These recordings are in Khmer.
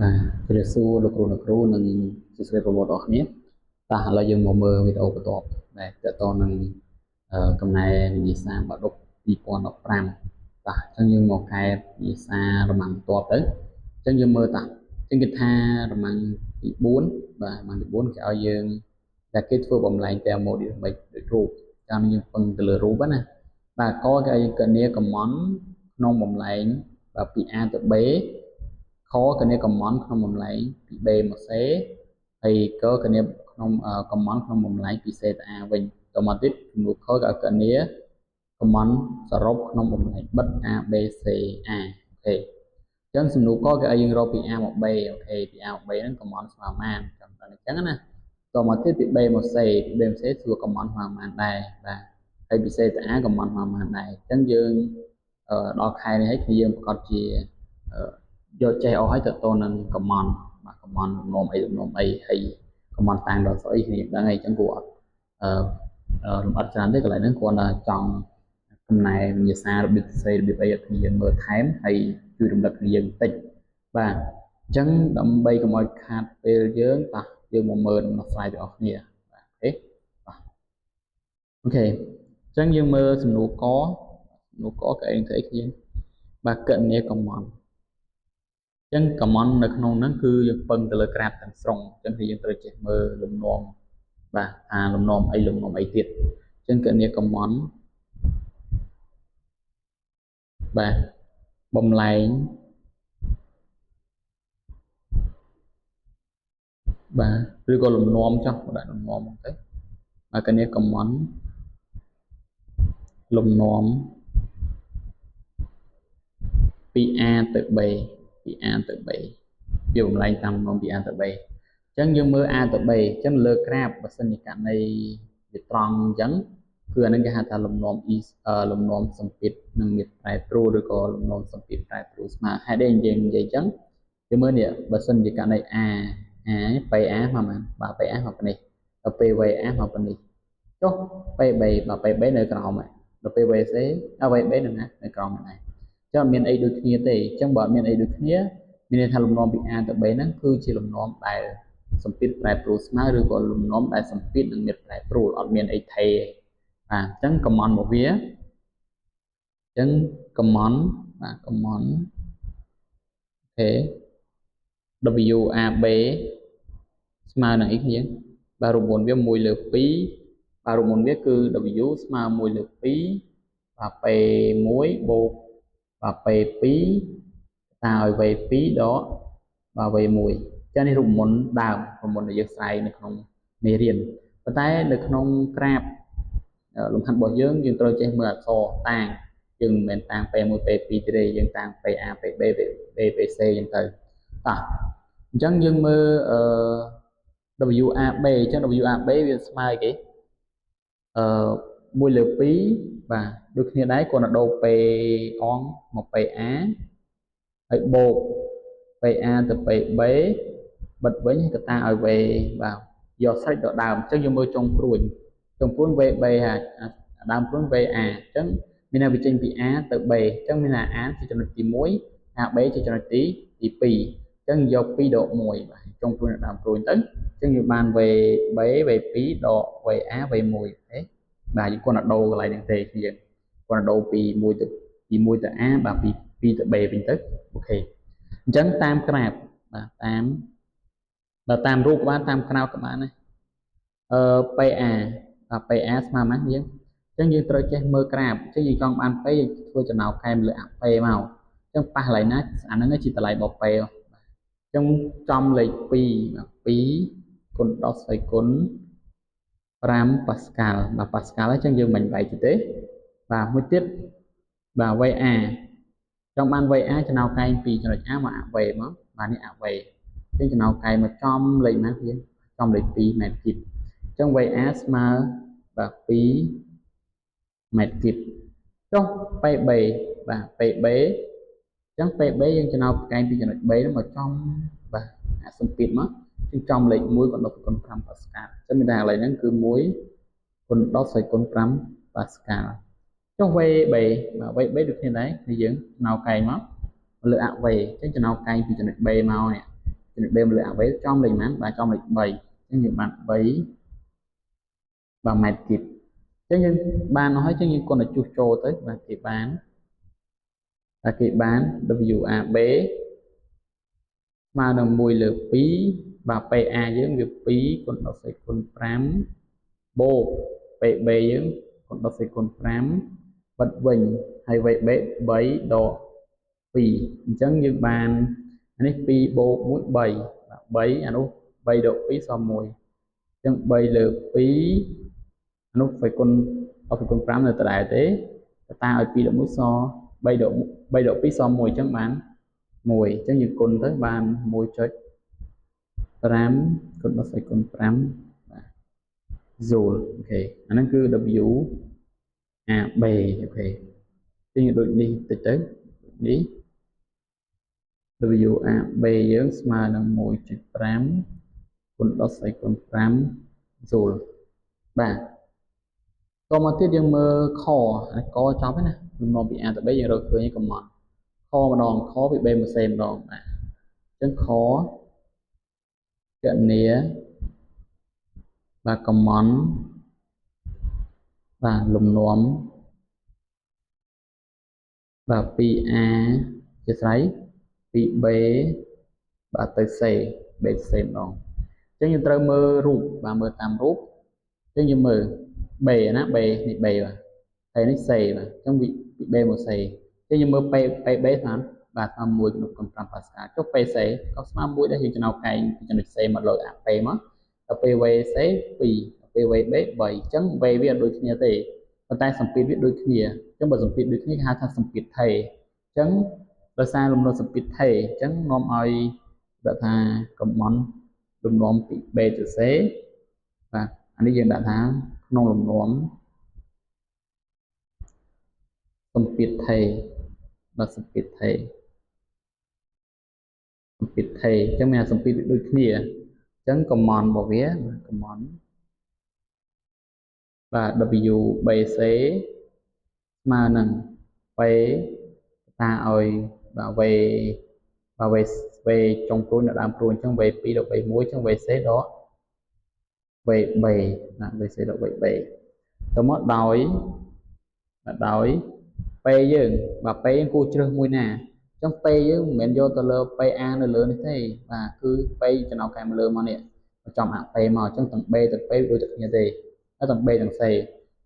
Và Jesuលោកគ្រូនិងសួស្តីបងប្អូនអរគ្នាតោះឥឡូវយើងមកមើលវីដេអូបន្ទាប់ដែលតទៅនឹងកំណែវិញ្ញាសាបាក់ឌុប2015តោះអញ្ចឹងយើងមកកែវិញ្ញាសារម៉ាំងបន្ទាប់ទៅអញ្ចឹងយើងមើលតោះអញ្ចឹងគេថារម៉ាំងទី4បាទរម៉ាំងទី4គេឲ្យយើងតែគេធ្វើបំលែងតែម៉ូឌីលមិនដូចរូបតាមយើងពឹងទៅលើរូបណាបាទកគេឲ្យយើងកញ្ញាកំមន់ក្នុងបំលែងបាទពី A ទៅ B ខកញ្ញាកំមន់ក្នុងបំលែងពី B មក C ហើយកកញ្ញាក្នុងកំមន់ក្នុងបំលែងពី C ទៅ A វិញតមកទៀតចំនួនខក៏កញ្ញាកំមន់សរុបក្នុងបំលែងបិទ A B C A អូខេអញ្ចឹងសំណួរកគេឲ្យយើងរកពី A មក B អូខេពី A មក B ហ្នឹងកំមន់ស្មើប៉ុន្មានចាំតែអញ្ចឹងណាតមកទៀតពី B មក C ពី B មក C សួរកំមន់ស្មើប៉ុន្មានដែរបាទហើយពី C ទៅ A កំមន់ស្មើប៉ុន្មានដែរអញ្ចឹងយើងដល់ខែនេះហើយគឺយើងប្រកាសជាយកចេះអស់ហើយទៅតនឹងកំមន់បាទកំមន់លំនាំអីហើយកំមន់តាំងដល់ស្អីគ្នាដឹងហើយអញ្ចឹងគួរអត់លំអិតច្រើនទេកន្លែងហ្នឹងគ្រាន់តែចង់កំណែវិញ្ញាសារបៀបផ្សេងរបៀបអីឲ្យគ្នាយើងមើលថែមហើយជួយរំលឹកគ្នាយើងបន្តិចបាទអញ្ចឹងដើម្បីកុំឲ្យខាតពេលយើងតោះយើងមកមើលដំណោះស្រាយទាំងអស់គ្នាបាទអូខេអញ្ចឹងយើងមើលសំណួរកកឯងទៅអីគ្នាបាទកញ្ញាកំមន់អញ្ចឹងកំមន់នៅក្នុងហ្នឹងគឺយើងពឹងទៅលើក្រាបទាំងស្រុងអញ្ចឹងគឺយើងត្រូវចេះមើលលំនាំបាទលំនាំអីទៀតអញ្ចឹងកញ្ញាកំមន់បាទបំលែងបាទឬក៏លំនាំចោះដាក់លំនាំមកទៅបាទកញ្ញាកំមន់លំនាំពី A ទៅ B ពី A ទៅ B វាបំលែងតាមលំនាំពី A ទៅ B អញ្ចឹងយើងមើល A ទៅ B អញ្ចឹងលើក្រាបបើសិនជាករណីវាត្រង់អញ្ចឹងគឺអានឹងគេហៅថាលំនាំលំនាំសម្ពាធនឹងមាត្រប្រែប្រួលឬក៏លំនាំសម្ពាធប្រែប្រួលស្មើហេតុអីយើងនិយាយអញ្ចឹងយើងមើលនេះបើសិនជាករណី A PA មកប៉ុន្មានបាទ PA មកប៉ុណ្នេះដល់ពេល VA មកប៉ុណ្នេះចុះ PB បាទ PB នៅក្រោមហើយដល់ពេល VC VB នៅក្រោមហ្នឹងចឹងអត់មានអីដូចគ្នាទេអញ្ចឹងបើអត់មានអីដូចគ្នាមានន័យថាលំនាំពី A ទៅ B ហ្នឹងគឺជាលំនាំដែលសម្ពាធប្រែប្រួលស្មើឬក៏លំនាំដែលសម្ពាធនឹងមាត្រប្រែប្រួលអត់មានអីថេបាទអញ្ចឹងកំមន់របស់វាអញ្ចឹងកំមន់បាទកំមន់អូខេ WAB ស្មើនឹងអីគ្នាបាទរូបមន្តវា1លើ2បាទរូបមន្តវាគឺ W ស្មើ1លើ2បាទ P1 បូកបាទ P2 តាឲ្យ V2 ដកបាទ V1 ចានេះរូបមន្តដើមរូបមន្តដែលយើងស្រាយនៅក្នុងមេរៀនប៉ុន្តែនៅក្នុងក្រាបលំហាត់របស់យើងត្រូវចេះមើលអក្សរតាំងយើងមិនមែនតាំង P1 P2 ទេយើងតាំង PA PB PC អញ្ចឹងទៅតោះអញ្ចឹងយើងមើលWAB អញ្ចឹង WAB វាស្មើគេ1លើ2បាទដូចគ្នាដែរគ្រាន់តែដូរ P អងមក PA ហើយបូក PA ទៅ PB បិទវិញកតាឲ្យ V បាទយកស្រេចដល់ដើមអញ្ចឹងយើងមើលចុងព្រួយ VB ហើយដើមព្រួយ VA អញ្ចឹងមានន័យវាចេញពី A ទៅ B អញ្ចឹងមានថា A ជាចំណុចទី1 AB ជាចំណុចទី2អញ្ចឹងយក2ដក1បាទចុងព្រួយនៅដើមព្រួយទៅអញ្ចឹងយើងបាន VB V2 ដក VA V1 ទេបាទយើងគាត់ដូរកន្លែងហ្នឹងទេយើងគាត់ដូរពី1ទៅ A បាទពី2ទៅ B វិញទៅអូខេអញ្ចឹងតាមក្រាបបាទតាមរូបក៏បានតាមក្រៅក៏បានដែរPA បាទ PA ស្មើប៉ុន្មានយើងអញ្ចឹងយើងត្រូវចេះមើលក្រាបអញ្ចឹងយើងចង់បាន P យើងធ្វើចំណោទកែមលើអា P មកអញ្ចឹងប៉ះកន្លែងណាអាហ្នឹងជាតម្លៃរបស់ P អញ្ចឹងចំលេខ2បាទ2គុណ10ស្អីគុណ5ប៉ាស្កាល់បាទប៉ាស្កាល់អញ្ចឹងយើងមិនបែកទេបាទមួយទៀតបាទ VA ចង់បាន VA ចំណោទកែងពីចំណុច A មកអា V មកបាទនេះអា V អញ្ចឹងចំណោទកែងមកចំលេខណាទៀតចំលេខ2ម៉ែត្រគីបអញ្ចឹង VA ស្មើបាទ2ម៉ែត្រគីបចុះ PB បាទ PB អញ្ចឹង PB យើងចំណោទកែងពីចំណុច B ហ្នឹងមកចំបាទអាសម្ពាធមកគឺចំលេខ1គុណ10គុណ5ប៉ាស្កាល់អញ្ចឹងមានតែកន្លែងហ្នឹងគឺ1គុណ10ស្អីគុណ5ប៉ាស្កាល់ចុះ VB បាទ VB ដូចគ្នាដែរគឺយើងចំណោទកែងមកលើអា V អញ្ចឹងចំណោទកែងពីចំណុច B មកនេះ B មកលើ AB ចំលេខប៉ុន្មានបាទចំលេខ3អញ្ចឹងយើងបាន3បាទម៉ែត្រគីបអញ្ចឹងយើងបានហើយអញ្ចឹងយើងគ្រាន់តែជួសជុលទៅបាទគេបានWAB ស្មើនឹង1 លើ 2 បាទ PA យើងវា2គុណ10សេគុណ5បូក PB យើងគុណ10សេគុណ5បិទវិញហើយ VB 3ដក2អញ្ចឹងយើងបានអានេះ2បូក1 3បាទ3អានោះ3ដក2សល់1អញ្ចឹង3លើ2អានោះវាគុណ10សេគុណ5នៅដដែលទេតាឲ្យ2ដក1សល់3ដក2សល់1អញ្ចឹងបាន1អញ្ចឹងយើងគុណទៅបាន 1.5 គុណ10សេគុណ5បាទហ្សូលអូខេអាហ្នឹងគឺ WAB អូខេអញ្ចឹងដូចនេះតិចទៅនេះ WAB យើងស្មើនឹង 1.5 គុណ10សេគុណ5ហ្សូលបាទតមកទៀតយើងមើលខចប់ហើយណាលំនាំពី A ទៅ B យើងរកឃើញកំណត់ខម្ដងខពី B មក C ម្ដងបាទអញ្ចឹងខកណនីបាទកំណត់បាទលំនាំបាទពី A ជាស្រ័យពី B បាទទៅ C B ទៅ C ម្ដងអញ្ចឹងយើងត្រូវមើលរូបបាទមើលតាមរូបអញ្ចឹងយើងមើល B ណា B នេះ B បាទហើយនេះ C បាទអញ្ចឹងពី B មក C អញ្ចឹងយើងមើល PB ស្មើបាទស្មើ1ក្នុង5ប៉ាស្កាលចុះ PC ក៏ស្មើ1ដែរយើងចំណោកែងពីចំណុច C មកលើ AP មកដល់ពេល VC 2ដល់ពេល VB 3អញ្ចឹង V វាអត់ដូចគ្នាទេប៉ុន្តែសម្ពាធវាដូចគ្នាអញ្ចឹងបើសម្ពាធដូចគ្នាគេហៅថាសម្ពាធថេរអញ្ចឹងដោយសារលំនាំសម្ពាធថេរអញ្ចឹងនាំឲ្យដាក់ថាកំណត់លំនាំពី B ទៅ C បាទអានេះយើងដាក់ថាក្នុងលំនាំសម្ពាធថេរបាទសម្ពាធថេរសម្ពាធថេរអញ្ចឹងមានសម្ពាធវាដូចគ្នាអញ្ចឹងកំណត់របស់វាកំណត់បាទ WBC ស្មើនឹង P តាឲ្យបាទ V ចុងព្រួយនៅដើមព្រួយអញ្ចឹង V2 ដល់ V1 អញ្ចឹង VC ដល់ VB ណា VC ដល់ VB ទៅមកដោយ P យើងបាទ P យើងគួរជ្រើសមួយណាអញ្ចឹង P យើងមិនមែនយកទៅលើ PA នៅលើនេះទេបាទគឺ P ចំណោកែមកលើមកនេះចំអា P មកអញ្ចឹងទាំង B ទាំង P ដូចតែគ្នាទេហើយទាំង B ទាំង C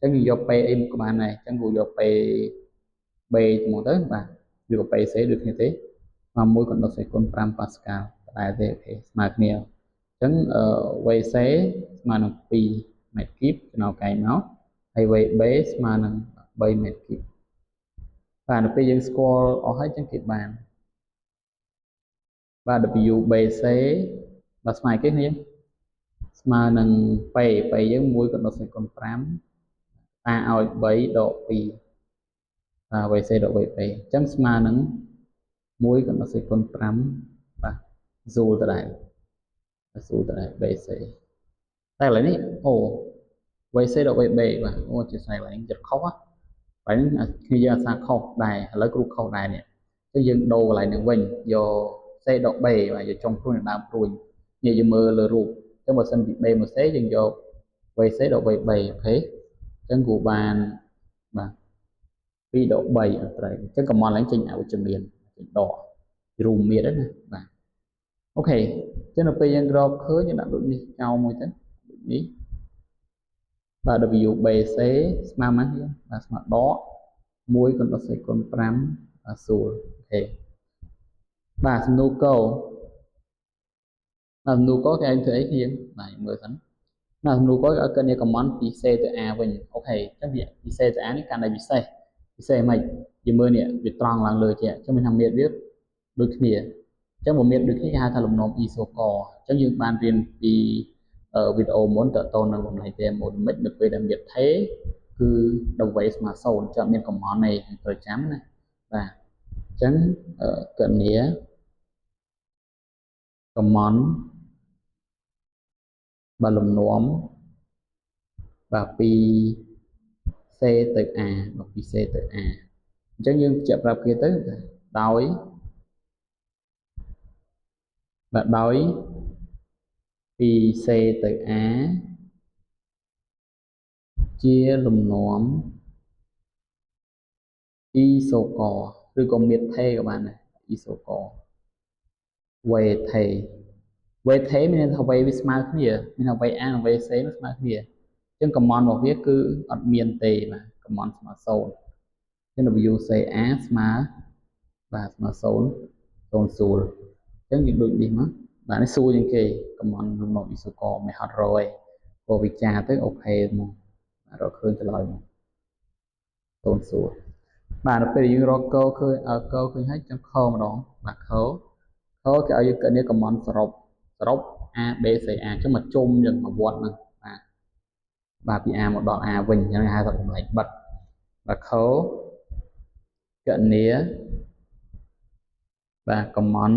អញ្ចឹងយើងយក P អីមកក៏បានដែរអញ្ចឹងគួរយក P B ហ្មងទៅបាទឬក៏ P C ដូចគ្នាទេមក1គុណ10សេគុណ5ប៉ាស្កាលដែរទេអូខេស្មើគ្នាអញ្ចឹងVC ស្មើនឹង2ម៉ែត្រគីបចំណោកែមកហើយ VB ស្មើនឹង3ម៉ែត្រគីបបាទដល់ពេលយើងស្គាល់អស់ហើយអញ្ចឹងគេបានបាទ WBC បាទស្មើគេគ្នាស្មើនឹង P យើង1គុណ10សេគុណ5តាឲ្យ3ដក2បាទ VC ដក VB អញ្ចឹងស្មើនឹង1គុណ10សេគុណ5បាទហ្សូលដដែលស៊ូលដដែល BC តែឥឡូវនេះអូ VC ដក VB បាទអូជាស្អីកន្លែងចិត្តខុសហ្នឹងហើយគ្នាយើងអាសាខុសដែរឥឡូវគ្រូខុសដែរនេះអញ្ចឹងយើងដូរកន្លែងហ្នឹងវិញយក C ដក B បាទយកចុងព្រួយនៅដើមព្រួយនេះយើងមើលលើរូបអញ្ចឹងបើសិនពី B មក C យើងយក VC ដក VB អូខេអញ្ចឹងគូបានបាទ2ដក3អត់ត្រូវអញ្ចឹងកំណត់ឡើងចេញអវិជ្ជមានចេញដករួមមានហ្នឹងណាបាទអូខេអញ្ចឹងដល់ពេលយើងរកឃើញយើងដាក់ដូចនេះចោលមួយទៅដូចនេះបាទ WBC ស្មើប៉ុន្មានបាទស្មើដក1គុណ10សេគុណ5បាទសួរអូខេបាទសំណួរកបាទសំណួរកគេឲ្យធ្វើអីគ្នាបាទមើលសិនបាទសំណួរកឲ្យកើតជាកំណត់ពី C ទៅ A វិញអូខេអញ្ចឹងពី C ទៅ A នេះកាន់តែពិសេសមិនយើងមើលនេះវាត្រង់ឡើងលើជាអញ្ចឹងមានថាមេត្រវាដូចគ្នាអញ្ចឹងបើមានដូចគ្នាគេហៅថាលំនាំ isocor អញ្ចឹងយើងបានរៀនពីវីដេអូមុនតទៅនឹងបំណែក thermodynamic នៅពេលដែលមានថេគឺ W ស្មើ0អញ្ចឹងមានកំណត់នៃត្រូវចាំណាបាទអញ្ចឹងកណនីកំណត់បាទលំនាំបាទពី C ទៅ A បាទពី C ទៅ A អញ្ចឹងយើងបញ្ជាក់ប្រាប់គេទៅដោយ បាទដោយពី C ទៅ A ជាលំនាំអ៊ីសូកឬក៏មាត្រថេក៏បានដែរអ៊ីសូកវេថេវេថេមានន័យថាវេវាស្មើគ្នាមានថាវេ A និងវេ C nó ស្មើគ្នាអញ្ចឹងកំណរបស់វាគឺអត់មានទេបាទកំណស្មើ0អញ្ចឹង WCA ស្មើបាទស្មើ0 0ស្រួលអញ្ចឹងយើងដូចនេះមកបាទនេះស្រួលជាងគេកំណលំនាំអ៊ីសូកមិនហត់រយព្រោះវិចារទៅអូខេមករកឃើញចម្លើយមក0ស្រួលបាទដល់ពេលយើងរកកើឃើញហើយចាំខម្ដងបាទខគេឲ្យយើងកណនីកំណសរុបA B C A អញ្ចឹងមកជុំយើងមកវត្តហ្នឹងបាទពី A មកដល់ A វិញអញ្ចឹងហៅថាបំលែងបិទបាទខកណនីបាទកំណ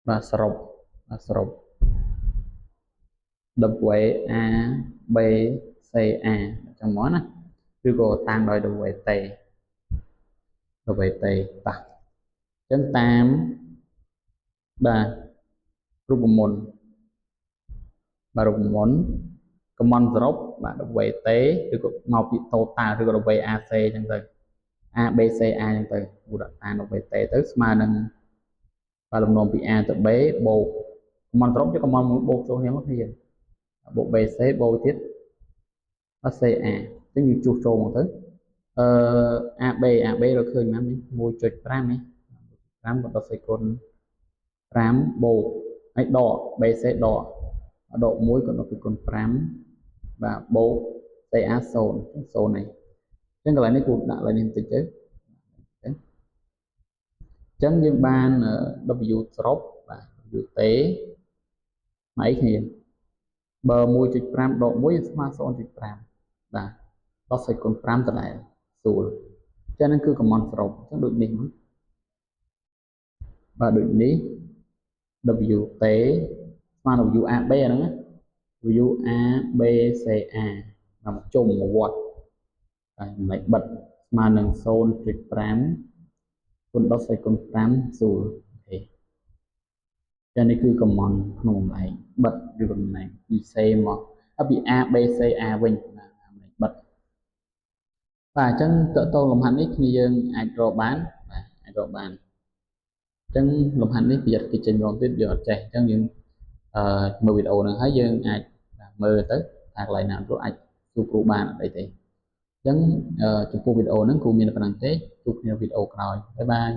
បាទសរុបW A B C A អញ្ចឹងមកណាឬក៏តាមដោយ W T បាទអញ្ចឹងតាមបាទរូបមន្តបាទរូបមន្តកំណសរុបបាទ W T ឬក៏មកពី total ឬក៏ W AC អញ្ចឹងទៅ A B C A អញ្ចឹងទៅឧទាហរណ៍តាម W T ទៅស្មើនឹងបាទលំនាំពី A ទៅ B បូកកំណសរុបជាកំណមួយបូកចូលគ្នាមកគ្នាបូក B C បូកទៀតបាទ C A អញ្ចឹងយើងជួសចូលមកទៅA Bរកឃើញហ្នឹង 1.5 នេះ 5ក៏ដល់សេគុណ5បូកហើយដក BC ដក1ក៏ដល់ពីគុណ5បាទបូក CA 0នេះអញ្ចឹងកន្លែងនេះគូដាក់ឡើងនេះបន្តិចទៅអញ្ចឹងយើងបាន W សរុបបាទ W T ស្មើគ្នាបើ 1.5 ដក1ស្មើ 0.5 បាទដល់សេគុណ5ដដែលស្រួលអញ្ចឹងហ្នឹងគឺកំណសរុបអញ្ចឹងដូចនេះមកបាទដូចនេះ W T ស្មើ W A B ហ្នឹងណា W A B C A មកជុំមកវត្តហើយចំណុចបិទស្មើនឹង 0.5 គុណ10សេគុណ5ស្រួលអូខេចានេះគឺកំណក្នុងបំលែងបិទឬបំលែងពី C មកពី A B C A វិញណាបំលែងបិទបាទអញ្ចឹងតើតលំហាត់នេះគ្នាយើងអាចរកបានបាទអាចរកបានអញ្ចឹងលំហាត់នេះប្រយ័ត្នគេចេញរងទៀតយើងអត់ចេះអញ្ចឹងយើងមើលវីដេអូហ្នឹងហើយយើងអាចមើលទៅថាកន្លែងណាព្រោះអាចសួរគ្រូបានអត់អីទេអញ្ចឹងចំពោះវីដេអូហ្នឹងគ្រូមានប៉ុណ្ណឹងទេជួបគ្នាវីដេអូក្រោយបាយបាយ